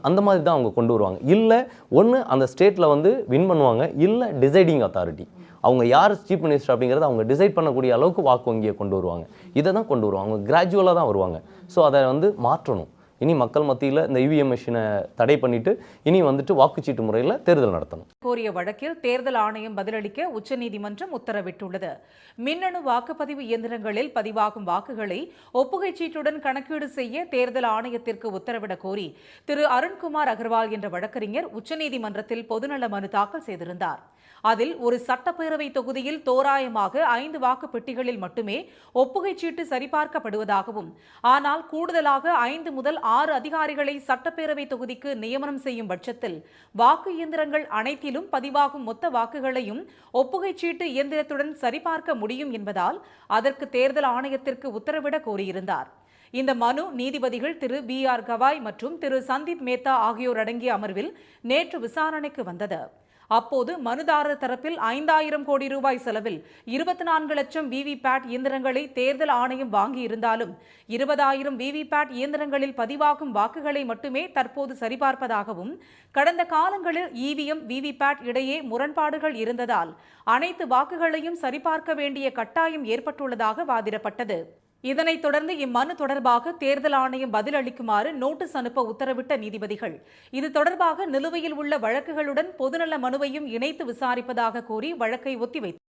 அந்த மாதிரி தான் அவங்க கொண்டு வருவாங்க. இல்லை ஒன்று அந்த ஸ்டேட்டில் வந்து வின் பண்ணுவாங்க, இல்லை டிசைடிங் அத்தாரிட்டி அவங்க யார் சீஃப் மினிஸ்டர் அப்படிங்கிறத அவங்க டிசைட் பண்ணக்கூடிய அளவுக்கு வாக்கு வங்கியை கொண்டு வருவாங்க. இதை தான் கொண்டு வருவாங்க. அவங்க கிராஜுவலாக தான் வருவாங்க. ஸோ அதை வந்து மாற்றணும். இனி மக்கள் மத்தியில் இந்த இவிஎம் மிஷினை தடை பண்ணிட்டு இனி வந்துட்டு வாக்குச்சீட்டு முறையில் தேர்தல் நடத்தணும். கோரிய வழக்கில் தேர்தல் ஆணையம் பதிலளிக்க உச்சநீதிமன்றம் உத்தரவிட்டுள்ளது. மின்னணு வாக்குப்பதிவு இயந்திரங்களில் பதிவாகும் வாக்குகளை ஒப்புகைச் சீட்டுடன் கணக்கீடு செய்ய தேர்தல் ஆணையத்திற்கு உத்தரவிடக் கோரி திரு அருண்குமார் அகர்வால் என்ற வழக்கறிஞர் உச்சநீதிமன்றத்தில் பொதுநல மனு தாக்கல் செய்திருந்தார். அதில் ஒரு சட்டப்பேரவை தொகுதியில் தோராயமாக 5 வாக்குப் பெட்டிகளில் மட்டுமே ஒப்புகைச் சீட்டு சரிபார்க்கப்படுவதாகவும், ஆனால் கூடுதலாக 5 முதல் 6 அதிகாரிகளை சட்டப்பேரவை தொகுதிக்கு நியமனம் செய்யும் பட்சத்தில் வாக்கு இயந்திரங்கள் அனைத்திலும் பதிவாகும் மொத்த வாக்குகளையும் ஒப்புகைச் சீட்டு இயந்திரத்துடன் சரிபார்க்க முடியும் என்பதால் அதற்கு தேர்தல் ஆணையத்திற்கு உத்தரவிட கோரியிருந்தார். இந்த மனு நீதிபதிகள் திரு B.R. கவாய் மற்றும் திரு சந்தீப் மேத்தா ஆகியோர் அடங்கிய அமர்வில் நேற்று விசாரணைக்கு வந்தது. அப்போது மனுதாரர் தரப்பில் 5000 கோடி ரூபாய் செலவில் 24 லட்சம் விவிபேட் இயந்திரங்களை தேர்தல் ஆணையம் வாங்கியிருந்தாலும் 20,000 விவிபேட் இயந்திரங்களில் பதிவாகும் வாக்குகளை மட்டுமே தற்போது சரிபார்ப்பதாகவும், கடந்த காலங்களில் இவிஎம் விவிபேட் இடையே முரண்பாடுகள் இருந்ததால் அனைத்து வாக்குகளையும் சரிபார்க்க வேண்டிய கட்டாயம் ஏற்பட்டுள்ளதாக வாதிடப்பட்டது. இதனைத் தொடர்ந்து இம்மனு தொடர்பாக தேர்தல் ஆணையம் பதிலளிக்குமாறு நோட்டீஸ் அனுப்ப உத்தரவிட்ட நீதிபதிகள் இது தொடர்பாக நிலுவையில் உள்ள வழக்குகளுடன் பொதுநல மனுவையும் இணைத்து விசாரிப்பதாக கூறி வழக்கை ஒத்திவைத்தனர்.